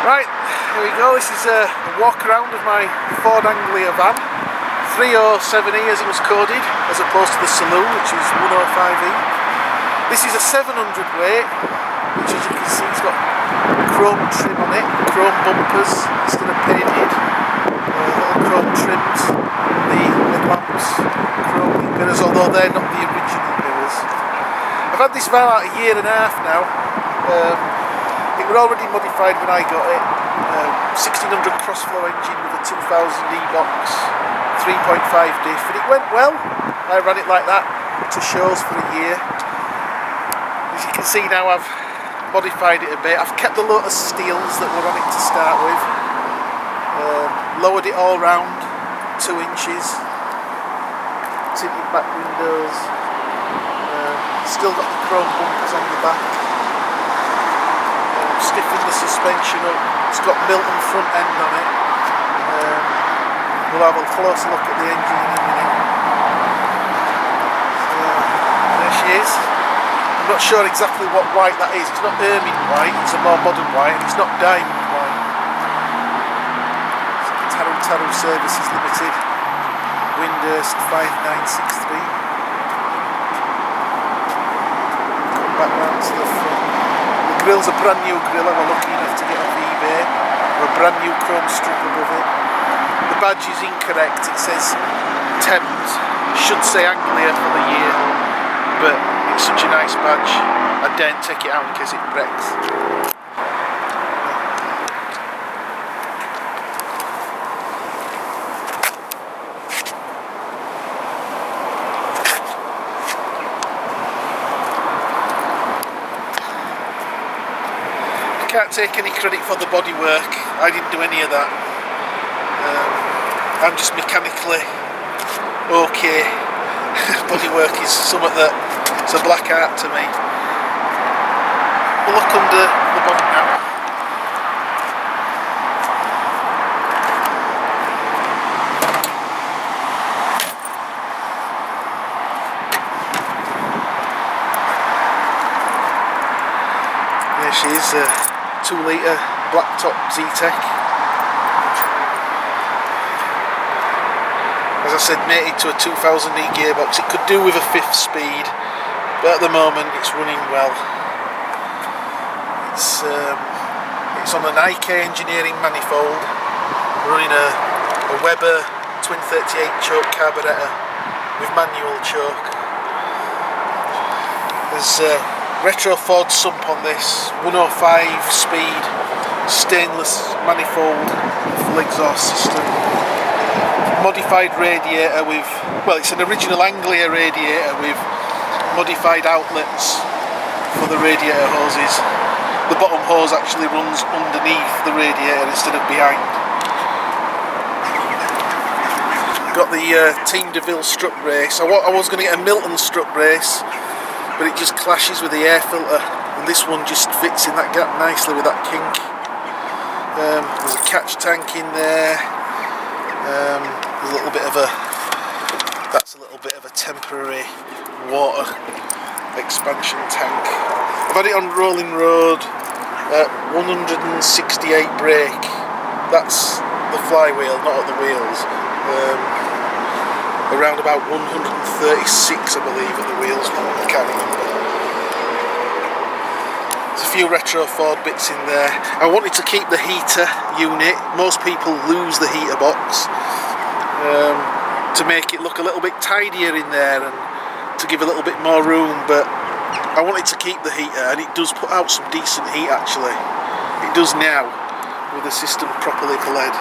Right, here we go. This is a walk around of my Ford Anglia van. 307E as it was coded, as opposed to the Saloon, which is 105E. This is a 700 weight, which as you can see has got chrome trim on it, chrome bumpers instead of painted, little chrome trims, the headlamps, chrome mirrors, although they're not the original mirrors. I've had this van out a year and a half now. It was already modified when I got it. 1600 cross-flow engine with a 2000E box, 3.5 diff, and it went well. I ran it like that to shows for a year. As you can see now, I've modified it a bit. I've kept the Lotus steels that were on it to start with. Lowered it all round 2 inches. Tinted back windows. Still got the chrome bumpers on the back. Stiffened the suspension up. It's got Milton front end on it. We'll have a closer look at the engine in a minute. There she is. I'm not sure exactly what white that is. It's not ermine white, it's a more modern white, and it's not diamond white. Taru Services Limited, Windhurst 5963. Come back round to the front. The grill's a brand new grill I was lucky enough to get off eBay. With a brand new chrome strip above it. The badge is incorrect, it says Thames. It should say Anglia for the year, but it's such a nice badge, I daren't take it out in case it breaks. I can't take any credit for the bodywork, I didn't do any of that. I'm just mechanically okay. Bodywork is something that it's a black art to me. We'll look under the bonnet now. There she is, a 2-litre blacktop Zetec. As I said, mated to a 2000E gearbox. It could do with a 5th speed, but at the moment it's running well. It's on an IK engineering manifold, running a Weber twin 38 choke carburettor with manual choke. There's a retro Ford sump on this, 105 speed, stainless manifold, full exhaust system. Modified radiator with, well, it's an original Anglia radiator with modified outlets for the radiator hoses. The bottom hose actually runs underneath the radiator instead of behind. Got the Team DeVille strut brace. I was going to get a Milton strut brace, but it just clashes with the air filter, and this one just fits in that gap nicely with that kink. There's a catch tank in there. There's a little bit of that's a little bit of a temporary water expansion tank. I've had it on rolling road at 168 brake. That's the flywheel, not at the wheels. Around about 136 I believe at the wheels, I can't remember. There's a few retro Ford bits in there. I wanted to keep the heater unit. Most people lose the heater box. To make it look a little bit tidier in there and to give a little bit more room, but I wanted to keep the heater, and it does put out some decent heat actually. It does now with the system properly bled.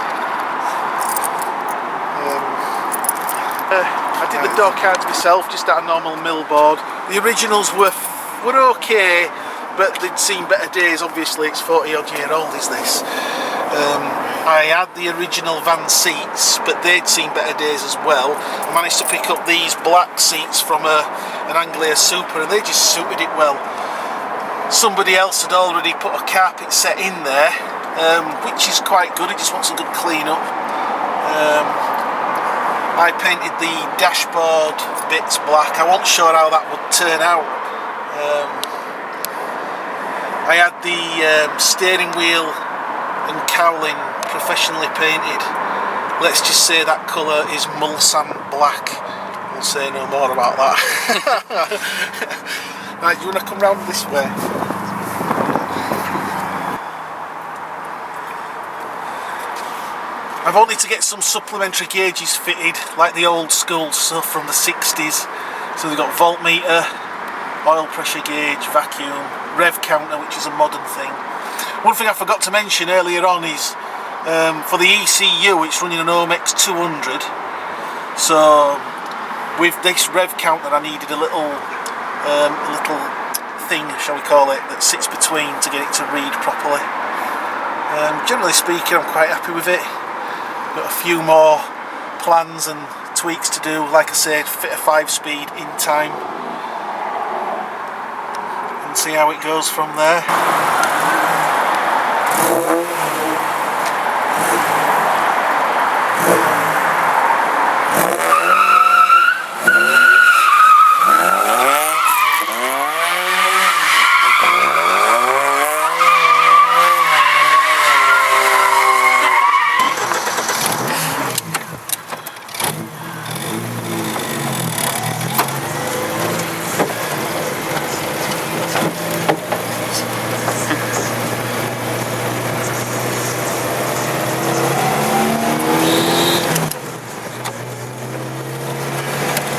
I did the door cards myself, just at a normal mill board. The originals were okay, but they'd seen better days. Obviously it's 40 odd year old is this. I had the original van seats, but they'd seen better days as well. I managed to pick up these black seats from an Anglia Super, and they just suited it well. Somebody else had already put a carpet set in there, which is quite good. It just wants a good clean up. I painted the dashboard bits black. I wasn't sure how that would turn out. I had the steering wheel and cowling professionally painted. Let's just say that colour is Mulsanne black. We'll say no more about that. Right, do you want to come round this way? I've only to get some supplementary gauges fitted, like the old school stuff from the 60s. So they've got voltmeter, oil pressure gauge, vacuum, rev counter, which is a modern thing. One thing I forgot to mention earlier on is for the ECU it's running an Omex 200. So with this rev counter I needed a little thing, shall we call it, that sits between to get it to read properly. Generally speaking, I'm quite happy with it. Got a few more plans and tweaks to do, like I said, fit a 5-speed in time and see how it goes from there.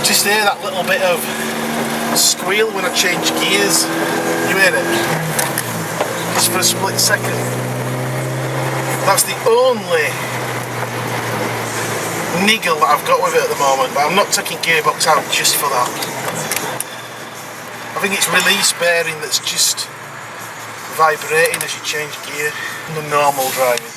Just hear that little bit of squeal when I change gears. You hear it? Just for a split second. That's the only niggle that I've got with it at the moment, but I'm not taking gearbox out just for that. I think it's release bearing that's just vibrating as you change gear in the normal driving.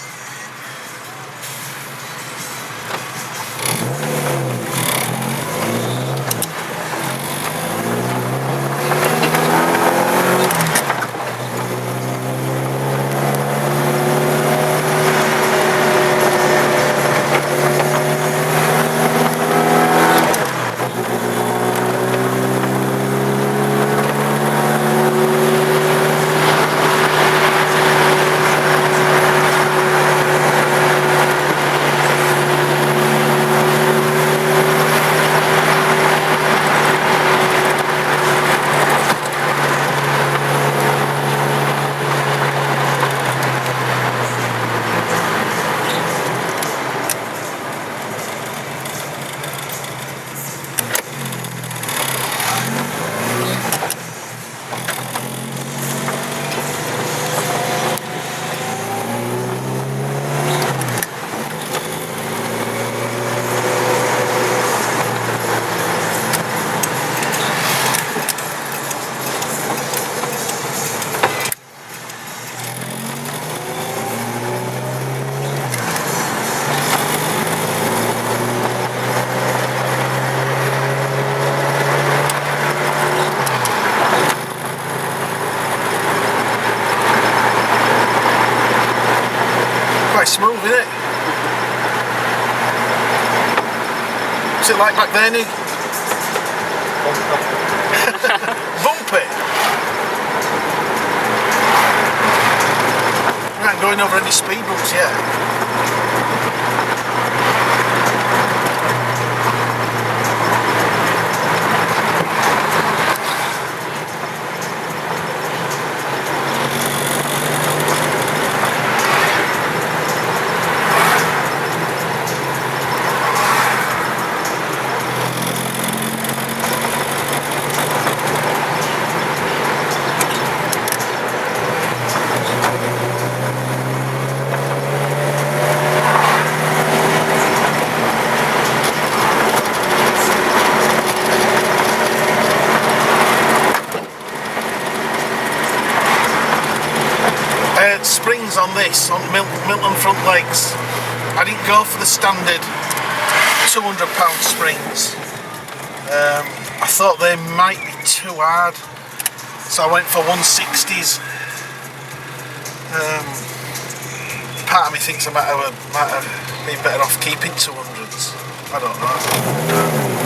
Smooth, isn't it? What's it like back then? Bumpy. We aren't going over any speed bumps yet. Springs on this, on Milton front legs. I didn't go for the standard £200 springs. I thought they might be too hard, so I went for 160s. Part of me thinks I might have been better off keeping 200s. I don't know.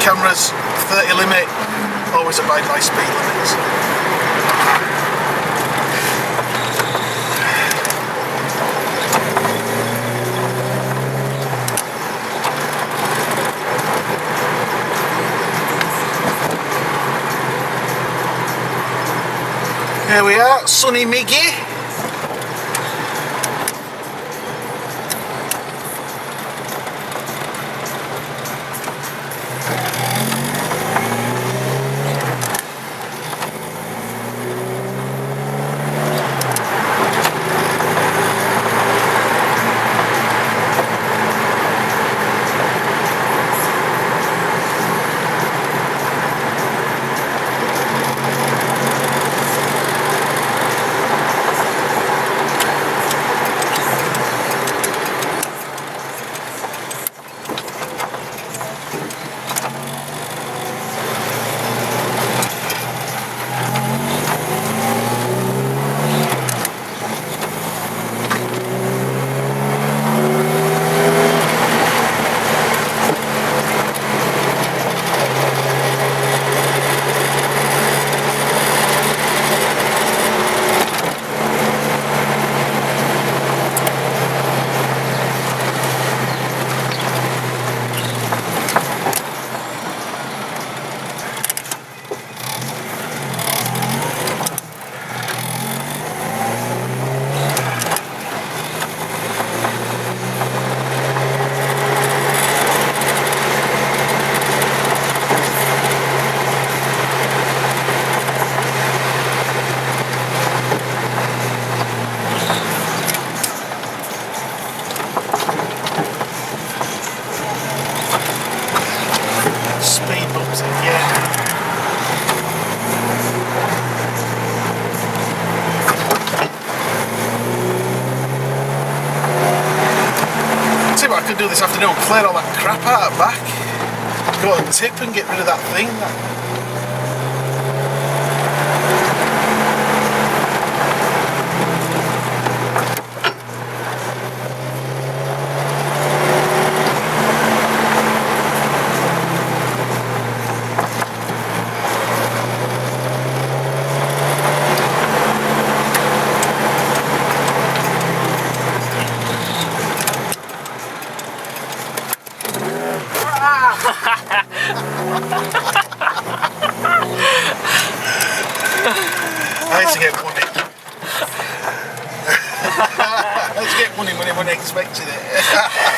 cameras, 30 limit, always abide by speed limits. Here we are, sunny Miggy. Speed bumps again. See what I could do this afternoon, clear all that crap out of back, go and tip and get rid of that thing. I had to get money. I had to get money when I wasn't expecting it.